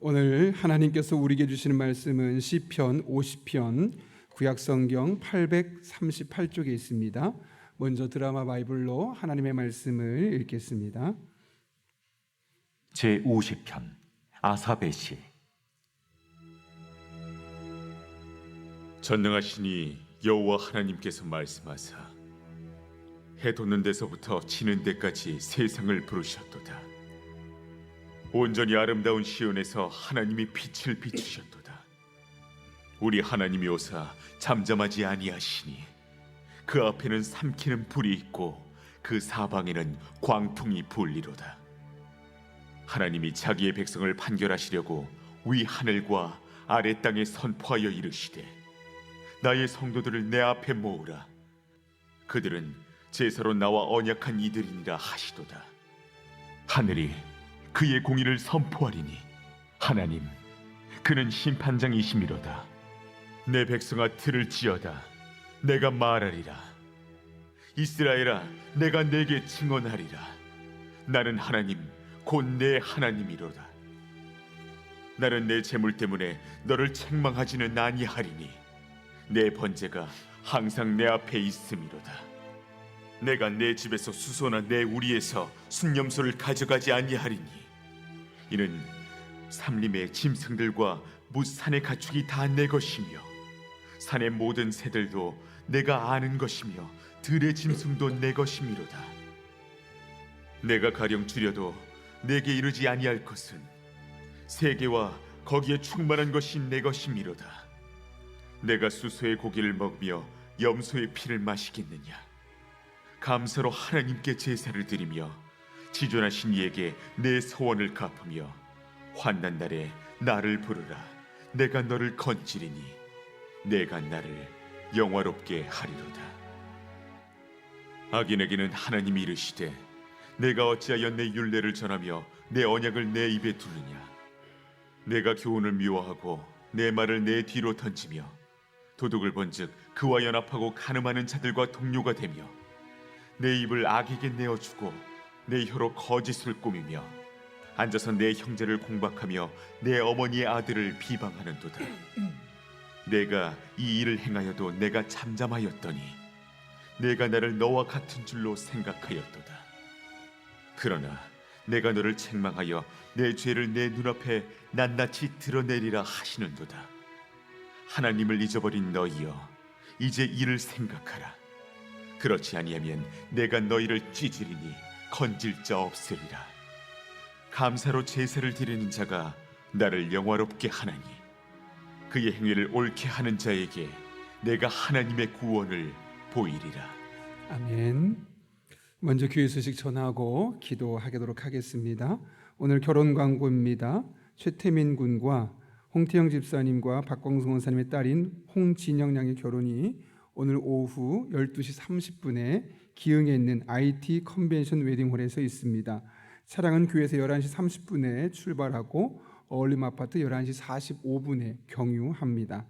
오늘 하나님께서 우리에게 주시는 말씀은 시편 50편 구약성경 838쪽에 있습니다. 먼저 드라마 바이블로 하나님의 말씀을 읽겠습니다. 제50편 아삽의 시. 전능하시니 여호와 하나님께서 말씀하사 해 돋는 데서부터 지는 데까지 세상을 부르셨도다. 온전히 아름다운 시온에서 하나님이 빛을 비추셨도다. 우리 하나님이 오사 잠잠하지 아니하시니 그 앞에는 삼키는 불이 있고 그 사방에는 광풍이 불리로다. 하나님이 자기의 백성을 판결하시려고 위 하늘과 아래 땅에 선포하여 이르시되 나의 성도들을 내 앞에 모으라. 그들은 제사로 나와 언약한 이들이니라 하시도다. 하늘이 그의 공의를 선포하리니 하나님 그는 심판장이시미로다. 내 백성아 들을지어다. 내가 말하리라. 이스라엘아 내가 내게 증언하리라. 나는 하나님 곧 내 하나님이로다. 나는 내 재물 때문에 너를 책망하지는 아니하리니 내 번제가 항상 내 앞에 있음이로다. 내가 내 집에서 수소나 내 우리에서 순념소를 가져가지 아니하리니 이는 삼림의 짐승들과 무산의 가축이 다 내 것이며 산의 모든 새들도 내가 아는 것이며 들의 짐승도 내 것이미로다. 내가 가령 줄여도 내게 이르지 아니할 것은 세계와 거기에 충만한 것이 내 것이미로다. 내가 수소의 고기를 먹으며 염소의 피를 마시겠느냐. 감사로 하나님께 제사를 드리며 지존하신 이에게 내 소원을 갚으며 환난 날에 나를 부르라. 내가 너를 건지리니 내가 나를 영화롭게 하리로다. 악인에게는 하나님이 이르시되 내가 어찌하여 내 율례를 전하며 내 언약을 내 입에 두느냐. 내가 교훈을 미워하고 내 말을 내 뒤로 던지며 도둑을 본즉 그와 연합하고 간음하는 자들과 동료가 되며 내 입을 악에게 내어주고 내 혀로 거짓을 꾸미며 앉아서 내 형제를 공박하며 내 어머니의 아들을 비방하는도다. 내가 이 일을 행하여도 내가 잠잠하였더니 내가 나를 너와 같은 줄로 생각하였도다. 그러나 내가 너를 책망하여 내 죄를 내 눈앞에 낱낱이 드러내리라 하시는도다. 하나님을 잊어버린 너희여 이제 이를 생각하라. 그렇지 아니하면 내가 너희를 찢으리니 건질 자 없으리라. 감사로 제사를 드리는 자가 나를 영화롭게 하나니 그의 행위를 옳게 하는 자에게 내가 하나님의 구원을 보이리라. 아멘. 먼저 교회 소식 전하고 기도하도록 하겠습니다. 오늘 결혼 광고입니다. 최태민 군과 홍태영 집사님과 박광성 원사님의 딸인 홍진영 양의 결혼이 오늘 오후 12시 30분에 기흥에 있는 IT 컨벤션 웨딩홀에서 있습니다. 차량은 교회에서 11시 30분에 출발하고 어울림 아파트 11시 45분에 경유합니다.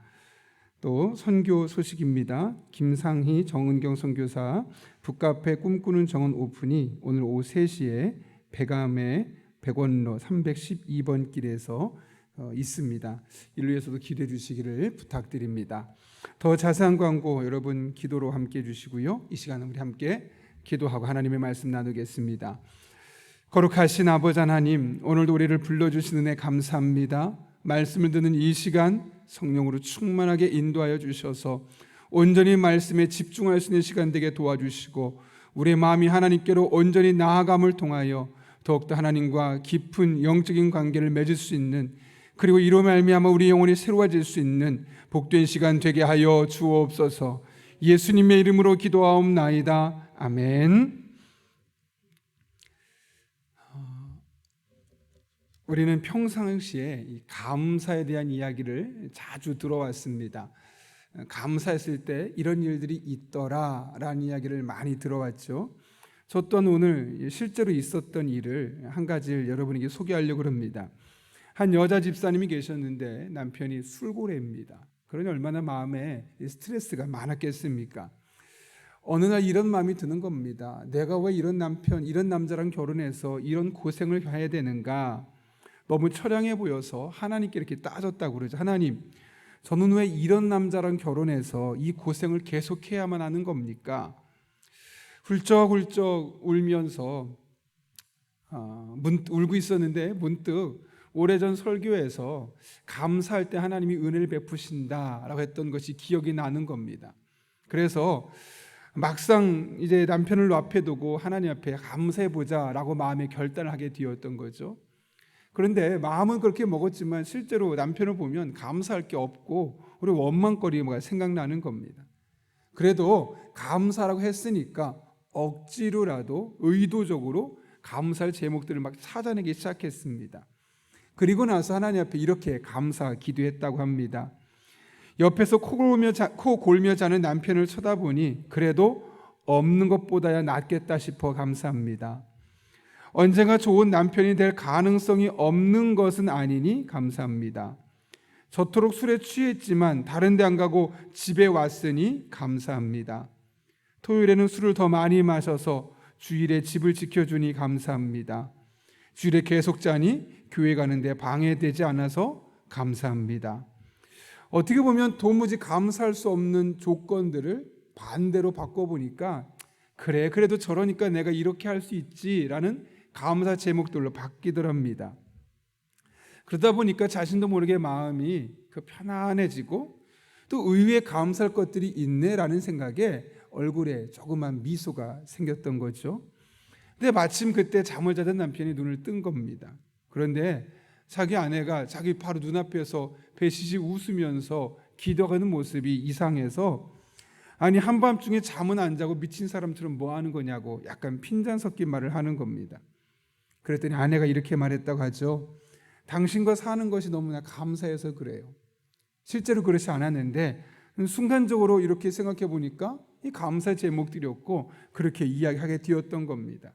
또 선교 소식입니다. 김상희 정은경 선교사 북카페 꿈꾸는 정원 오픈이 오늘 오후 3시에 백암의 백원로 312번 길에서 있습니다. 이를 위해서도 기대해 주시기를 부탁드립니다. 더 자세한 광고 여러분 기도로 함께 해주시고요. 이 시간은 우리 함께 기도하고 하나님의 말씀 나누겠습니다. 거룩하신 아버지 하나님, 오늘도 우리를 불러주신 은혜 감사합니다. 말씀을 듣는 이 시간 성령으로 충만하게 인도하여 주셔서 온전히 말씀에 집중할 수 있는 시간 되게 도와주시고 우리의 마음이 하나님께로 온전히 나아감을 통하여 더욱더 하나님과 깊은 영적인 관계를 맺을 수 있는, 그리고 이로 말미암아 우리 영혼이 새로워질 수 있는 복된 시간 되게 하여 주옵소서. 예수님의 이름으로 기도하옵나이다. 아멘. 우리는 평상시에 이 감사에 대한 이야기를 자주 들어왔습니다. 감사했을 때 이런 일들이 있더라라는 이야기를 많이 들어왔죠. 저 또한 오늘 실제로 있었던 일을 한 가지를 여러분에게 소개하려고 합니다. 한 여자 집사님이 계셨는데 남편이 술고래입니다. 그러니 얼마나 마음에 스트레스가 많았겠습니까? 어느 날 이런 마음이 드는 겁니다. 내가 왜 이런 남편, 이런 남자랑 결혼해서 이런 고생을 해야 되는가? 너무 처량해 보여서 하나님께 이렇게 따졌다고 그러죠. 하나님, 저는 왜 이런 남자랑 결혼해서 이 고생을 계속해야만 하는 겁니까? 훌쩍훌쩍 울면서 울고 있었는데 문득 오래전 설교에서 감사할 때 하나님이 은혜를 베푸신다라고 했던 것이 기억이 나는 겁니다. 그래서 막상 이제 남편을 앞에 두고 하나님 앞에 감사해보자라고 마음에 결단을 하게 되었던 거죠. 그런데 마음은 그렇게 먹었지만 실제로 남편을 보면 감사할 게 없고 우리 원망거리가 생각나는 겁니다. 그래도 감사라고 했으니까 억지로라도 의도적으로 감사할 제목들을 막 찾아내기 시작했습니다. 그리고 나서 하나님 앞에 이렇게 감사 기도했다고 합니다. 옆에서 코 골며 자는 남편을 쳐다보니 그래도 없는 것보다야 낫겠다 싶어 감사합니다. 언젠가 좋은 남편이 될 가능성이 없는 것은 아니니 감사합니다. 저토록 술에 취했지만 다른 데 안 가고 집에 왔으니 감사합니다. 토요일에는 술을 더 많이 마셔서 주일에 집을 지켜주니 감사합니다. 주일에 계속 자니 교회 가는데 방해되지 않아서 감사합니다. 어떻게 보면 도무지 감사할 수 없는 조건들을 반대로 바꿔보니까 그래, 그래도 저러니까 내가 이렇게 할 수 있지라는 감사 제목들로 바뀌더랍니다. 그러다 보니까 자신도 모르게 마음이 편안해지고 또 의외에 감사할 것들이 있네라는 생각에 얼굴에 조그만 미소가 생겼던 거죠. 근데 마침 그때 잠을 자던 남편이 눈을 뜬 겁니다. 그런데 자기 아내가 자기 바로 눈앞에서 배시시 웃으면서 기도하는 모습이 이상해서 아니 한밤중에 잠은 안 자고 미친 사람처럼 뭐 하는 거냐고 약간 핀잔 섞인 말을 하는 겁니다. 그랬더니 아내가 이렇게 말했다고 하죠. 당신과 사는 것이 너무나 감사해서 그래요. 실제로 그렇지 않았는데 순간적으로 이렇게 생각해 보니까 이 감사의 제목들이었고 그렇게 이야기하게 되었던 겁니다.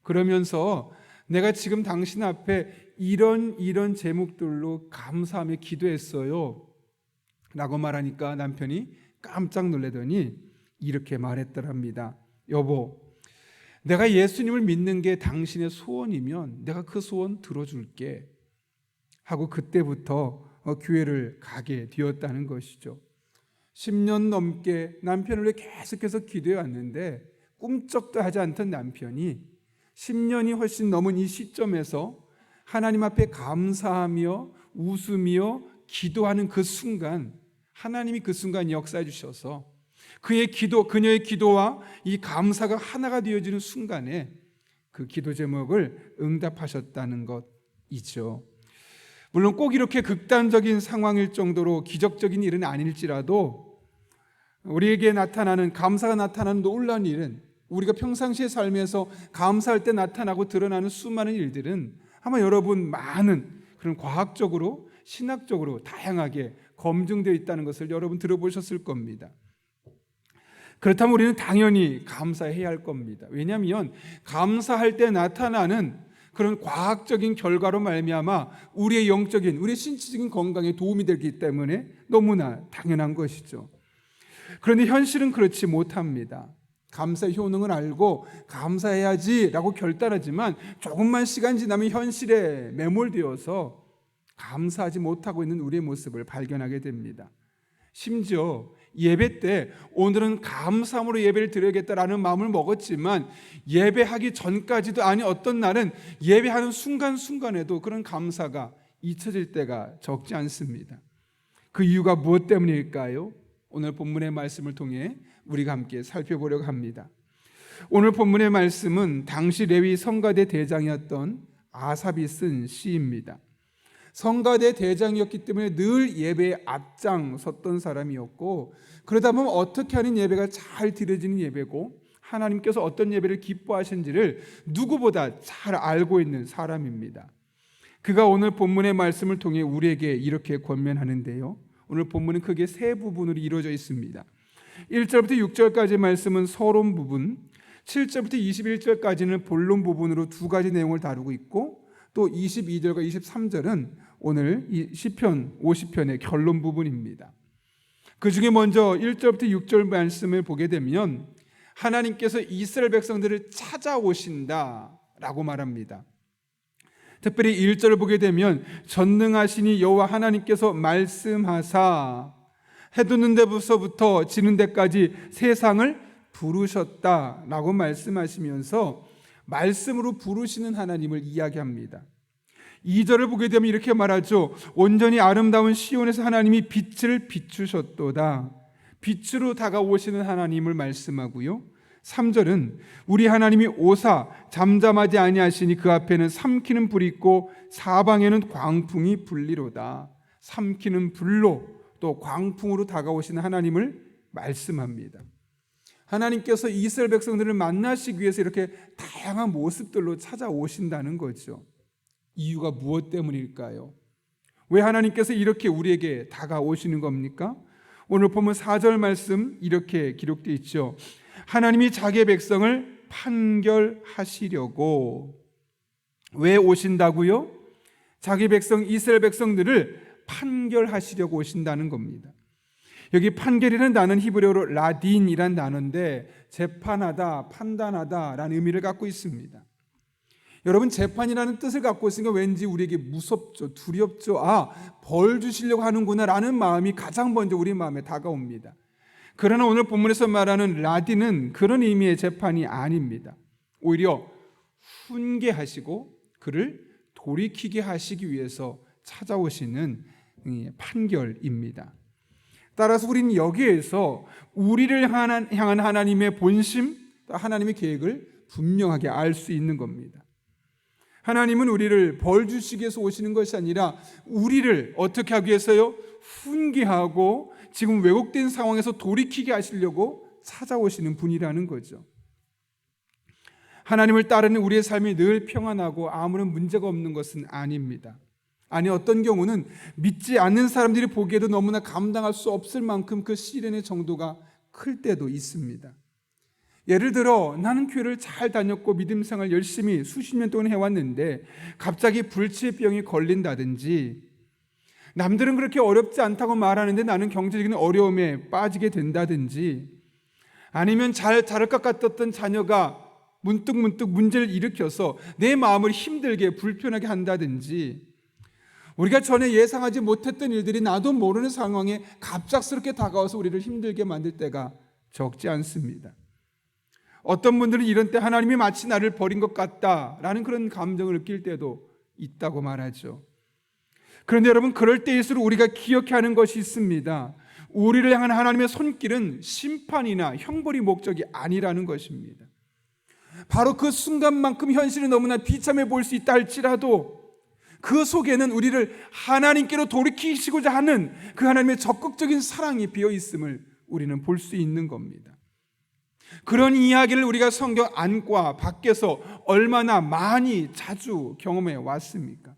그러면서 내가 지금 당신 앞에 이런 제목들로 감사하며 기도했어요 라고 말하니까 남편이 깜짝 놀라더니 이렇게 말했더랍니다. 여보, 내가 예수님을 믿는 게 당신의 소원이면 내가 그 소원 들어줄게 하고 그때부터 교회를 가게 되었다는 것이죠. 10년 넘게 남편을 위해 계속해서 기도해 왔는데 꿈쩍도 하지 않던 남편이 10년이 훨씬 넘은 이 시점에서 하나님 앞에 감사하며 웃으며 기도하는 그 순간 하나님이 그 순간 역사해 주셔서 그녀의 기도와 이 감사가 하나가 되어지는 순간에 그 기도 제목을 응답하셨다는 것이죠. 물론 꼭 이렇게 극단적인 상황일 정도로 기적적인 일은 아닐지라도 우리에게 나타나는 감사가 나타나는 놀라운 일은 우리가 평상시의 삶에서 감사할 때 나타나고 드러나는 수많은 일들은 아마 여러분 많은 그런 과학적으로 신학적으로 다양하게 검증되어 있다는 것을 여러분 들어보셨을 겁니다. 그렇다면 우리는 당연히 감사해야 할 겁니다. 왜냐하면 감사할 때 나타나는 그런 과학적인 결과로 말미암아 우리의 영적인, 우리의 신체적인 건강에 도움이 되기 때문에 너무나 당연한 것이죠. 그런데 현실은 그렇지 못합니다. 감사의 효능을 알고 감사해야지라고 결단하지만 조금만 시간 지나면 현실에 매몰되어서 감사하지 못하고 있는 우리의 모습을 발견하게 됩니다. 심지어 예배 때 오늘은 감사함으로 예배를 드려야겠다라는 마음을 먹었지만 예배하기 전까지도 아니 어떤 날은 예배하는 순간순간에도 그런 감사가 잊혀질 때가 적지 않습니다. 그 이유가 무엇 때문일까요? 오늘 본문의 말씀을 통해 우리가 함께 살펴보려고 합니다. 오늘 본문의 말씀은 당시 레위 성가대 대장이었던 아삽이 쓴 시입니다. 성가대 대장이었기 때문에 늘 예배에 앞장섰던 사람이었고 그러다 보면 어떻게 하는 예배가 잘 드려지는 예배고 하나님께서 어떤 예배를 기뻐하시는지를 누구보다 잘 알고 있는 사람입니다. 그가 오늘 본문의 말씀을 통해 우리에게 이렇게 권면하는데요. 오늘 본문은 크게 세 부분으로 이루어져 있습니다. 1절부터 6절까지 말씀은 서론 부분, 7절부터 21절까지는 본론 부분으로 두 가지 내용을 다루고 있고 또 22절과 23절은 오늘 이 시편 50편의 결론 부분입니다. 그 중에 먼저 1절부터 6절 말씀을 보게 되면 하나님께서 이스라엘 백성들을 찾아오신다라고 말합니다. 특별히 1절을 보게 되면 전능하시니 여호와 하나님께서 말씀하사 해 돋는 데서부터 지는 데까지 세상을 부르셨다라고 말씀하시면서 말씀으로 부르시는 하나님을 이야기합니다. 2절을 보게 되면 이렇게 말하죠. 온전히 아름다운 시온에서 하나님이 빛을 비추셨도다. 빛으로 다가오시는 하나님을 말씀하고요. 3절은 우리 하나님이 오사 잠잠하지 아니하시니 그 앞에는 삼키는 불이 있고 사방에는 광풍이 불리로다. 삼키는 불로 또 광풍으로 다가오시는 하나님을 말씀합니다. 하나님께서 이스라엘 백성들을 만나시기 위해서 이렇게 다양한 모습들로 찾아오신다는 거죠. 이유가 무엇 때문일까요? 왜 하나님께서 이렇게 우리에게 다가오시는 겁니까? 오늘 보면 4절 말씀 이렇게 기록되어 있죠. 하나님이 자기의 백성을 판결하시려고. 왜 오신다고요? 자기 백성 이스라엘 백성들을 판결하시려고 오신다는 겁니다. 여기 판결이라는 단어는 히브리어로 라딘이란 단어인데 재판하다, 판단하다라는 의미를 갖고 있습니다. 여러분, 재판이라는 뜻을 갖고 있으니까 왠지 우리에게 무섭죠, 두렵죠. 벌 주시려고 하는구나 라는 마음이 가장 먼저 우리 마음에 다가옵니다. 그러나 오늘 본문에서 말하는 라딘은 그런 의미의 재판이 아닙니다. 오히려 훈계하시고 그를 돌이키게 하시기 위해서 찾아오시는 판결입니다. 따라서 우리는 여기에서 우리를 향한 하나님의 본심, 하나님의 계획을 분명하게 알 수 있는 겁니다. 하나님은 우리를 벌 주시기 위해서 오시는 것이 아니라 우리를 어떻게 하기 위해서요? 훈계하고 지금 왜곡된 상황에서 돌이키게 하시려고 찾아오시는 분이라는 거죠. 하나님을 따르는 우리의 삶이 늘 평안하고 아무런 문제가 없는 것은 아닙니다. 아니, 어떤 경우는 믿지 않는 사람들이 보기에도 너무나 감당할 수 없을 만큼 그 시련의 정도가 클 때도 있습니다. 예를 들어 나는 교회를 잘 다녔고 믿음 생활 열심히 수십 년 동안 해왔는데 갑자기 불치병이 걸린다든지, 남들은 그렇게 어렵지 않다고 말하는데 나는 경제적인 어려움에 빠지게 된다든지, 아니면 잘 자랄 것 같았던 자녀가 문득 문제를 일으켜서 내 마음을 힘들게 불편하게 한다든지, 우리가 전에 예상하지 못했던 일들이 나도 모르는 상황에 갑작스럽게 다가와서 우리를 힘들게 만들 때가 적지 않습니다. 어떤 분들은 이런 때 하나님이 마치 나를 버린 것 같다라는 그런 감정을 느낄 때도 있다고 말하죠. 그런데 여러분, 그럴 때일수록 우리가 기억해야 하는 것이 있습니다. 우리를 향한 하나님의 손길은 심판이나 형벌이 목적이 아니라는 것입니다. 바로 그 순간만큼 현실이 너무나 비참해 보일 수 있다 할지라도 그 속에는 우리를 하나님께로 돌이키시고자 하는 그 하나님의 적극적인 사랑이 비어 있음을 우리는 볼 수 있는 겁니다. 그런 이야기를 우리가 성경 안과 밖에서 얼마나 많이 자주 경험해 왔습니까?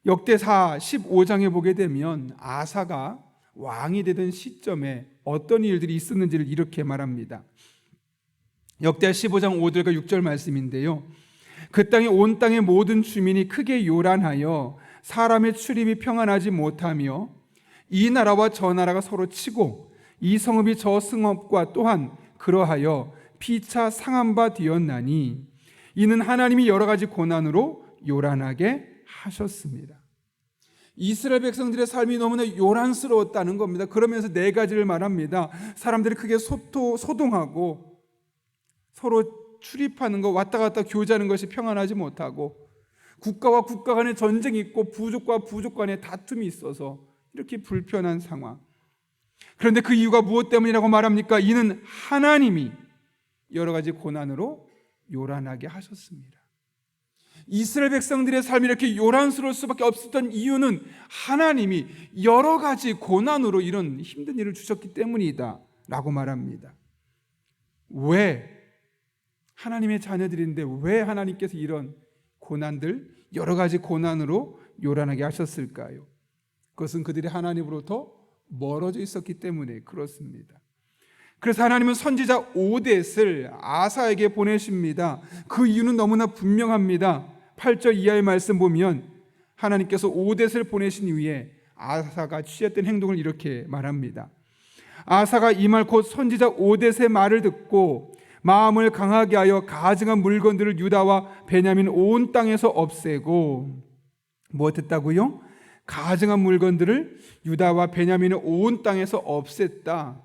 역대사 15장에 보게 되면 아사가 왕이 되던 시점에 어떤 일들이 있었는지를 이렇게 말합니다. 역대하 15장 5절과 6절 말씀인데요, 그 땅에 온 땅의 모든 주민이 크게 요란하여 사람의 출입이 평안하지 못하며 이 나라와 저 나라가 서로 치고 이 성읍이 저 성읍과 또한 그러하여 피차 상한 바 되었나니 이는 하나님이 여러 가지 고난으로 요란하게 하셨습니다. 이스라엘 백성들의 삶이 너무나 요란스러웠다는 겁니다. 그러면서 네 가지를 말합니다. 사람들이 크게 소동하고 서로 출입하는 것, 왔다 갔다 교제하는 것이 평안하지 못하고, 국가와 국가 간의 전쟁이 있고 부족과 부족 간의 다툼이 있어서 이렇게 불편한 상황. 그런데 그 이유가 무엇 때문이라고 말합니까? 이는 하나님이 여러 가지 고난으로 요란하게 하셨습니다. 이스라엘 백성들의 삶이 이렇게 요란스러울 수밖에 없었던 이유는 하나님이 여러 가지 고난으로 이런 힘든 일을 주셨기 때문이다 라고 말합니다. 왜? 하나님의 자녀들인데 왜 하나님께서 이런 고난들, 여러 가지 고난으로 요란하게 하셨을까요? 그것은 그들이 하나님으로부터 멀어져 있었기 때문에 그렇습니다. 그래서 하나님은 선지자 오뎃을 아사에게 보내십니다. 그 이유는 너무나 분명합니다. 8절 이하의 말씀 보면 하나님께서 오뎃을 보내신 이후에 아사가 취했던 행동을 이렇게 말합니다. 아사가 이 말 곧 선지자 오뎃의 말을 듣고 마음을 강하게 하여 가증한 물건들을 유다와 베냐민 온 땅에서 없애고, 무엇했다고요? 가증한 물건들을 유다와 베냐민의 온 땅에서 없앴다.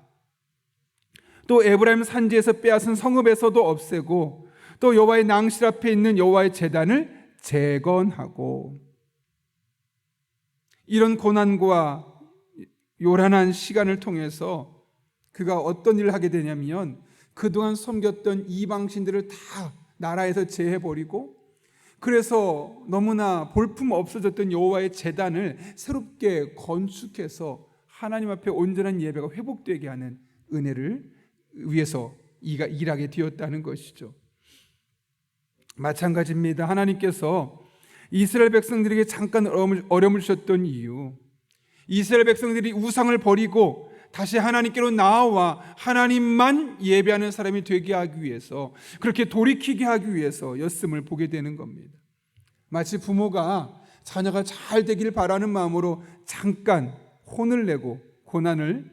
또 에브라임 산지에서 빼앗은 성읍에서도 없애고, 또 여호와의 낭실 앞에 있는 여호와의 제단을 재건하고. 이런 고난과 요란한 시간을 통해서 그가 어떤 일을 하게 되냐면, 그동안 섬겼던 이방신들을 다 나라에서 제해버리고, 그래서 너무나 볼품 없어졌던 여호와의 제단을 새롭게 건축해서 하나님 앞에 온전한 예배가 회복되게 하는 은혜를 위해서 이가 일하게 되었다는 것이죠. 마찬가지입니다. 하나님께서 이스라엘 백성들에게 잠깐 어려움을 주셨던 이유, 이스라엘 백성들이 우상을 버리고 다시 하나님께로 나아와 하나님만 예배하는 사람이 되게 하기 위해서, 그렇게 돌이키게 하기 위해서였음을 보게 되는 겁니다. 마치 부모가 자녀가 잘 되길 바라는 마음으로 잠깐 혼을 내고 고난을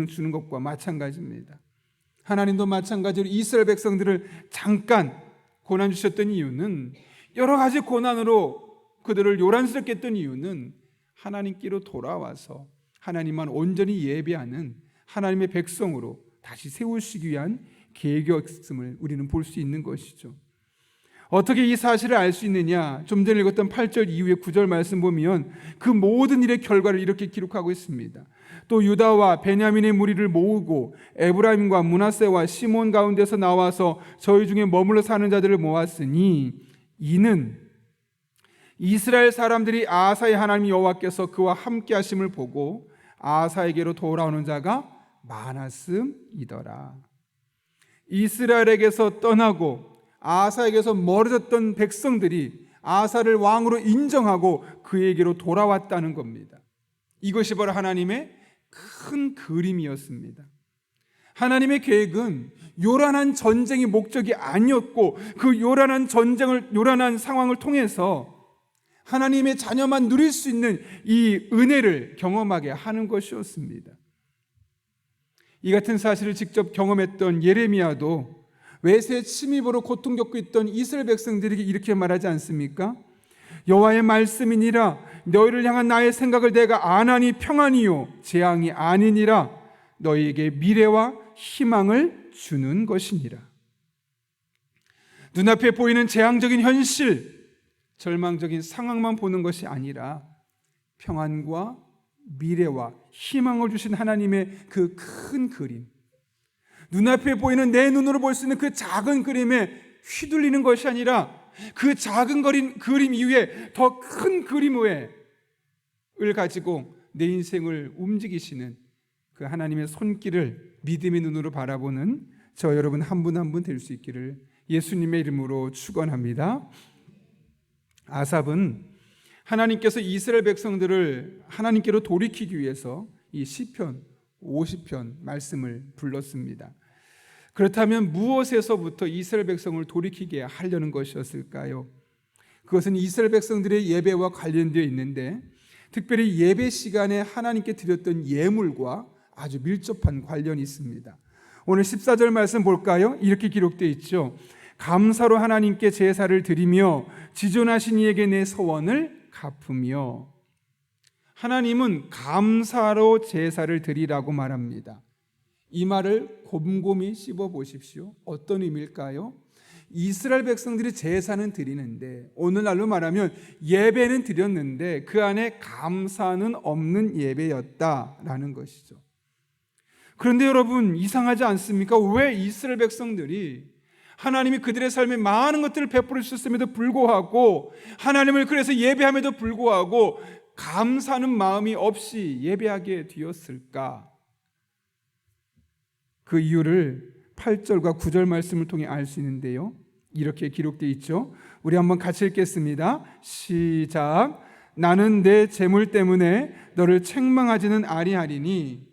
주는 것과 마찬가지입니다. 하나님도 마찬가지로 이스라엘 백성들을 잠깐 고난 주셨던 이유는, 여러 가지 고난으로 그들을 요란스럽게 했던 이유는 하나님께로 돌아와서 하나님만 온전히 예배하는 하나님의 백성으로 다시 세우시기 위한 계획이었음을 우리는 볼 수 있는 것이죠. 어떻게 이 사실을 알 수 있느냐? 좀 전에 읽었던 8절 이후의 9절 말씀 보면 그 모든 일의 결과를 이렇게 기록하고 있습니다. 또 유다와 베냐민의 무리를 모으고 에브라임과 므낫세와 시몬 가운데서 나와서 저희 중에 머물러 사는 자들을 모았으니, 이는 이스라엘 사람들이 아사의 하나님 여호와께서 그와 함께 하심을 보고 아사에게로 돌아오는 자가 많았음이더라. 이스라엘에게서 떠나고 아사에게서 멀어졌던 백성들이 아사를 왕으로 인정하고 그에게로 돌아왔다는 겁니다. 이것이 바로 하나님의 큰 그림이었습니다. 하나님의 계획은 요란한 전쟁이 목적이 아니었고, 그 요란한 상황을 통해서 하나님의 자녀만 누릴 수 있는 이 은혜를 경험하게 하는 것이었습니다. 이 같은 사실을 직접 경험했던 예레미야도 외세 침입으로 고통 겪고 있던 이스라엘 백성들에게 이렇게 말하지 않습니까? 여호와의 말씀이니라, 너희를 향한 나의 생각을 내가 아나니 평안이요 재앙이 아니니라, 너희에게 미래와 희망을 주는 것이니라. 눈앞에 보이는 재앙적인 현실, 절망적인 상황만 보는 것이 아니라 평안과 미래와 희망을 주신 하나님의 그 큰 그림, 눈앞에 보이는 내 눈으로 볼 수 있는 그 작은 그림에 휘둘리는 것이 아니라 그 작은 그림 이후에 더 큰 그림을 가지고 내 인생을 움직이시는 그 하나님의 손길을 믿음의 눈으로 바라보는 저 여러분 한 분 한 분 될 수 있기를 예수님의 이름으로 축원합니다. 아삽은 하나님께서 이스라엘 백성들을 하나님께로 돌이키기 위해서 이 시편 50편 말씀을 불렀습니다. 그렇다면 무엇에서부터 이스라엘 백성을 돌이키게 하려는 것이었을까요? 그것은 이스라엘 백성들의 예배와 관련되어 있는데, 특별히 예배 시간에 하나님께 드렸던 예물과 아주 밀접한 관련이 있습니다. 오늘 14절 말씀 볼까요? 이렇게 기록되어 있죠. 감사로 하나님께 제사를 드리며 지존하신 이에게 내 소원을 갚으며. 하나님은 감사로 제사를 드리라고 말합니다. 이 말을 곰곰이 씹어 보십시오. 어떤 의미일까요? 이스라엘 백성들이 제사는 드리는데, 오늘날로 말하면 예배는 드렸는데 그 안에 감사는 없는 예배였다라는 것이죠. 그런데 여러분, 이상하지 않습니까? 왜 이스라엘 백성들이 하나님이 그들의 삶에 많은 것들을 베풀어 주셨음에도 불구하고, 하나님을 그래서 예배함에도 불구하고 감사하는 마음이 없이 예배하게 되었을까? 그 이유를 8절과 9절 말씀을 통해 알 수 있는데요, 이렇게 기록되어 있죠. 우리 한번 같이 읽겠습니다. 시작. 나는 내 재물 때문에 너를 책망하지는 아니하리니.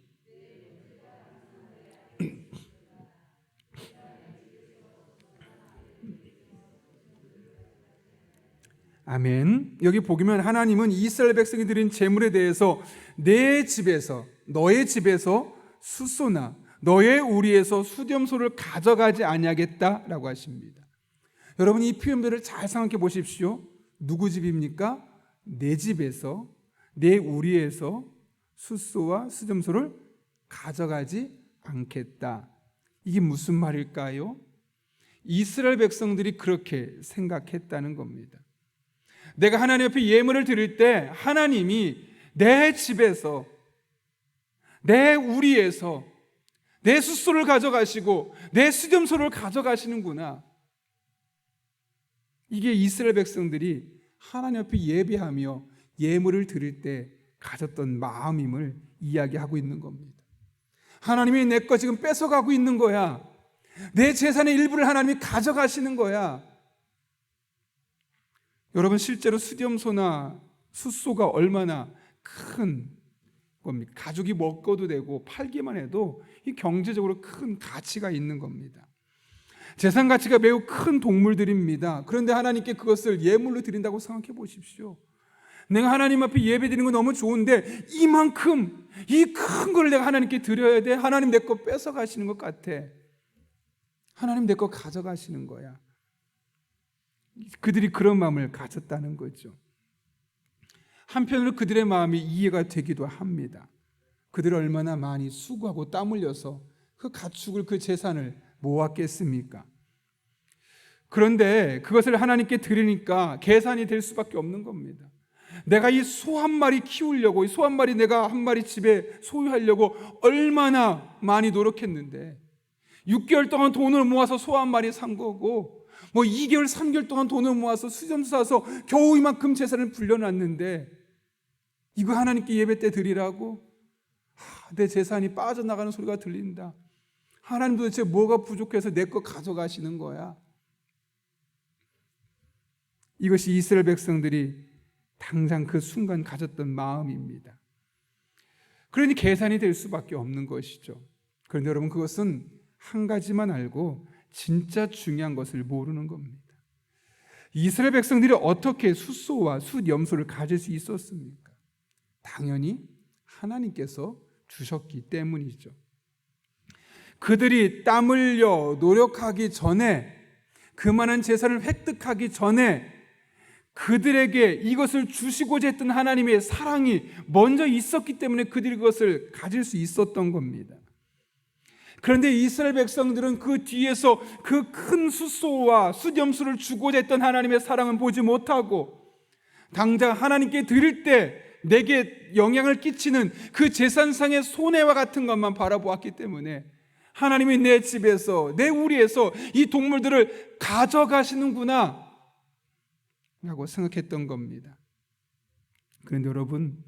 아멘. 여기 보면 하나님은 이스라엘 백성이 드린 재물에 대해서 내 집에서, 너의 집에서 수소나 너의 우리에서 수렴소를 가져가지 아니하겠다라고 하십니다. 여러분, 이 표현들을 잘 생각해 보십시오. 누구 집입니까? 내 집에서, 내 우리에서 숫소와 수렴소를 가져가지 않겠다. 이게 무슨 말일까요? 이스라엘 백성들이 그렇게 생각했다는 겁니다. 내가 하나님 앞에 예물을 드릴 때 하나님이 내 집에서, 내 우리에서 내 숫소를 가져가시고 내 수렴소를 가져가시는구나. 이게 이스라엘 백성들이 하나님 앞에 예배하며 예물을 드릴 때 가졌던 마음임을 이야기하고 있는 겁니다. 하나님이 내 거 지금 뺏어가고 있는 거야. 내 재산의 일부를 하나님이 가져가시는 거야. 여러분, 실제로 수렴소나 숫소가 얼마나 큰 겁니까? 가족이 먹어도 되고 팔기만 해도 이 경제적으로 큰 가치가 있는 겁니다. 재산 가치가 매우 큰 동물들입니다. 그런데 하나님께 그것을 예물로 드린다고 생각해 보십시오. 내가 하나님 앞에 예배 드리는 건 너무 좋은데 이만큼 이 큰 걸 내가 하나님께 드려야 돼? 하나님 내 거 뺏어 가시는 것 같아. 하나님 내 거 가져가시는 거야. 그들이 그런 마음을 가졌다는 거죠. 한편으로 그들의 마음이 이해가 되기도 합니다. 그들이 얼마나 많이 수고하고 땀 흘려서 그 가축을, 그 재산을 모았겠습니까? 그런데 그것을 하나님께 드리니까 계산이 될 수밖에 없는 겁니다. 내가 이 소 한 마리 키우려고, 이 소 한 마리 내가 한 마리 집에 소유하려고 얼마나 많이 노력했는데 6개월 동안 돈을 모아서 소 한 마리 산 거고 2개월, 3개월 동안 돈을 모아서 수점수 사서 겨우 이만큼 재산을 불려놨는데 이거 하나님께 예배 때 드리라고? 내 재산이 빠져나가는 소리가 들린다. 하나님 도대체 뭐가 부족해서 내 거 가져가시는 거야? 이것이 이스라엘 백성들이 당장 그 순간 가졌던 마음입니다. 그러니 계산이 될 수밖에 없는 것이죠. 그런데 여러분, 그것은 한 가지만 알고 진짜 중요한 것을 모르는 겁니다. 이스라엘 백성들이 어떻게 숫소와 숫염소를 가질 수 있었습니까? 당연히 하나님께서 주셨기 때문이죠. 그들이 땀 흘려 노력하기 전에, 그만한 재산을 획득하기 전에 그들에게 이것을 주시고자 했던 하나님의 사랑이 먼저 있었기 때문에 그들이 그것을 가질 수 있었던 겁니다. 그런데 이스라엘 백성들은 그 뒤에서 그 큰 숫소와 숫염소를 주고자 했던 하나님의 사랑은 보지 못하고 당장 하나님께 드릴 때 내게 영향을 끼치는 그 재산상의 손해와 같은 것만 바라보았기 때문에 하나님이 내 집에서, 내 우리에서 이 동물들을 가져가시는구나 라고 생각했던 겁니다. 그런데 여러분,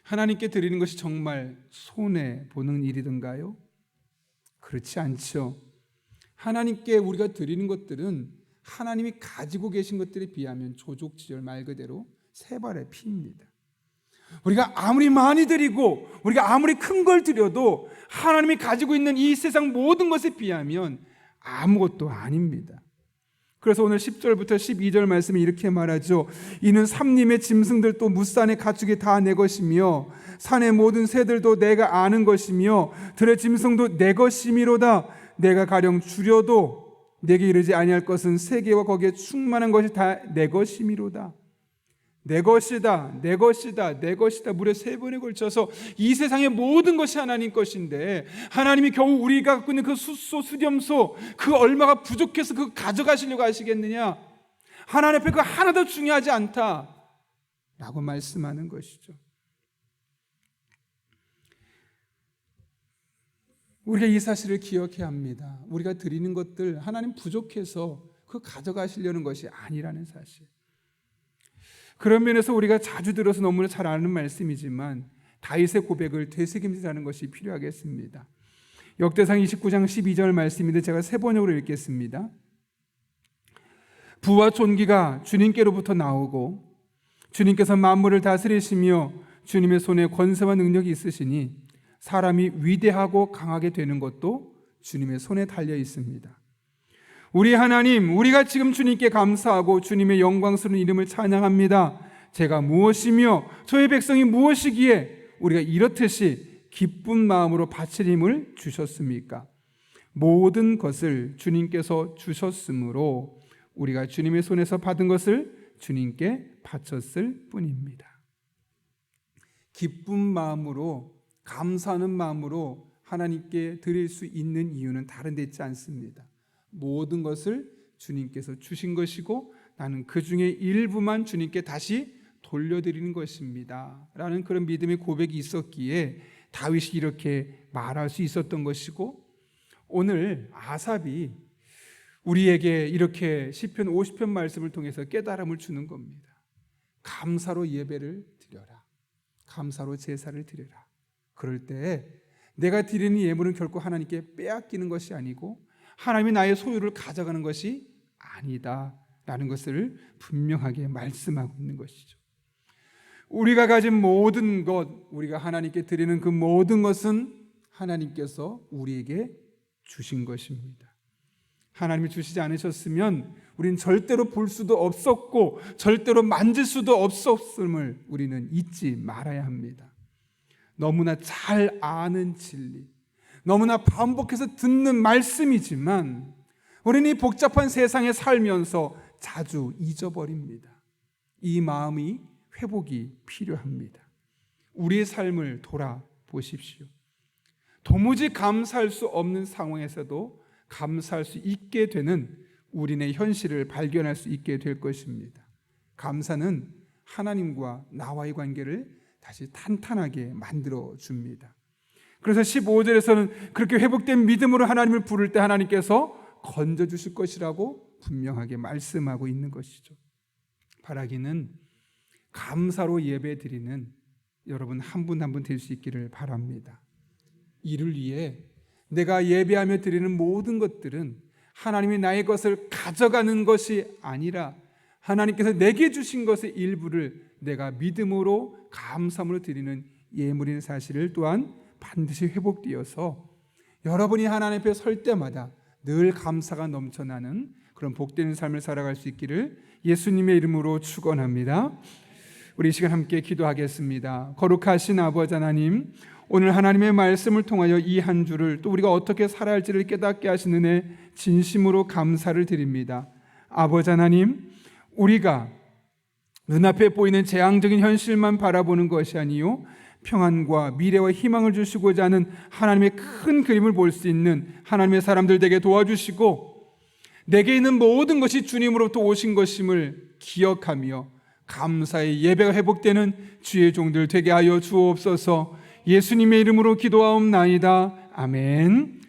하나님께 드리는 것이 정말 손해보는 일이던가요? 그렇지 않죠. 하나님께 우리가 드리는 것들은 하나님이 가지고 계신 것들에 비하면 조족지절, 말 그대로 세 발의 피입니다. 우리가 아무리 많이 드리고 우리가 아무리 큰 걸 드려도 하나님이 가지고 있는 이 세상 모든 것에 비하면 아무것도 아닙니다. 그래서 오늘 10절부터 12절 말씀이 이렇게 말하죠. 이는 삼림의 짐승들도 무산의 가축이 다 내 것이며 산의 모든 새들도 내가 아는 것이며 들의 짐승도 내 것이미로다. 내가 가령 줄여도 내게 이르지 아니할 것은 세계와 거기에 충만한 것이 다 내 것이미로다. 내 것이다, 내 것이다, 내 것이다. 무려 3번에 걸쳐서 이 세상의 모든 것이 하나님 것인데 하나님이 겨우 우리가 갖고 있는 그 숫소, 수렴소, 그 얼마가 부족해서 그거 가져가시려고 하시겠느냐? 하나님 앞에 그 하나도 중요하지 않다 라고 말씀하는 것이죠. 우리가 이 사실을 기억해야 합니다. 우리가 드리는 것들 하나님 부족해서 그거 가져가시려는 것이 아니라는 사실. 그런 면에서 우리가 자주 들어서 너무나 잘 아는 말씀이지만 다윗의 고백을 되새김질하는 것이 필요하겠습니다. 역대상 29장 12절 말씀인데 제가 3번역으로 읽겠습니다. 부와 존귀가 주님께로부터 나오고 주님께서 만물을 다스리시며 주님의 손에 권세와 능력이 있으시니 사람이 위대하고 강하게 되는 것도 주님의 손에 달려 있습니다. 우리 하나님, 우리가 지금 주님께 감사하고 주님의 영광스러운 이름을 찬양합니다. 제가 무엇이며 저의 백성이 무엇이기에 우리가 이렇듯이 기쁜 마음으로 바칠 힘을 주셨습니까? 모든 것을 주님께서 주셨으므로 우리가 주님의 손에서 받은 것을 주님께 바쳤을 뿐입니다. 기쁜 마음으로, 감사하는 마음으로 하나님께 드릴 수 있는 이유는 다른 데 있지 않습니다. 모든 것을 주님께서 주신 것이고 나는 그 중에 일부만 주님께 다시 돌려드리는 것입니다 라는 그런 믿음의 고백이 있었기에 다윗이 이렇게 말할 수 있었던 것이고, 오늘 아삽이 우리에게 이렇게 시편 50편 말씀을 통해서 깨달음을 주는 겁니다. 감사로 예배를 드려라, 감사로 제사를 드려라. 그럴 때 내가 드리는 예물은 결코 하나님께 빼앗기는 것이 아니고 하나님이 나의 소유를 가져가는 것이 아니다 라는 것을 분명하게 말씀하고 있는 것이죠. 우리가 가진 모든 것, 우리가 하나님께 드리는 그 모든 것은 하나님께서 우리에게 주신 것입니다. 하나님이 주시지 않으셨으면 우리는 절대로 볼 수도 없었고 절대로 만질 수도 없었음을 우리는 잊지 말아야 합니다. 너무나 잘 아는 진리, 너무나 반복해서 듣는 말씀이지만 우리는 이 복잡한 세상에 살면서 자주 잊어버립니다. 이 마음이 회복이 필요합니다. 우리의 삶을 돌아보십시오. 도무지 감사할 수 없는 상황에서도 감사할 수 있게 되는 우리의 현실을 발견할 수 있게 될 것입니다. 감사는 하나님과 나와의 관계를 다시 탄탄하게 만들어 줍니다. 그래서 15절에서는 그렇게 회복된 믿음으로 하나님을 부를 때 하나님께서 건져주실 것이라고 분명하게 말씀하고 있는 것이죠. 바라기는 감사로 예배 드리는 여러분 한 분 한 분 될 수 있기를 바랍니다. 이를 위해 내가 예배하며 드리는 모든 것들은 하나님이 나의 것을 가져가는 것이 아니라 하나님께서 내게 주신 것의 일부를 내가 믿음으로 감사함으로 드리는 예물인 사실을 또한 반드시 회복되어서 여러분이 하나님 앞에 설 때마다 늘 감사가 넘쳐나는 그런 복되는 삶을 살아갈 수 있기를 예수님의 이름으로 축원합니다. 우리 이 시간 함께 기도하겠습니다. 거룩하신 아버지 하나님, 오늘 하나님의 말씀을 통하여 이 한 주를 또 우리가 어떻게 살아야 할지를 깨닫게 하신 은혜 진심으로 감사를 드립니다. 아버지 하나님, 우리가 눈앞에 보이는 재앙적인 현실만 바라보는 것이 아니요 평안과 미래와 희망을 주시고자 하는 하나님의 큰 그림을 볼 수 있는 하나님의 사람들 되게 도와주시고, 내게 있는 모든 것이 주님으로부터 오신 것임을 기억하며 감사의 예배가 회복되는 주의 종들 되게 하여 주옵소서. 예수님의 이름으로 기도하옵나이다. 아멘.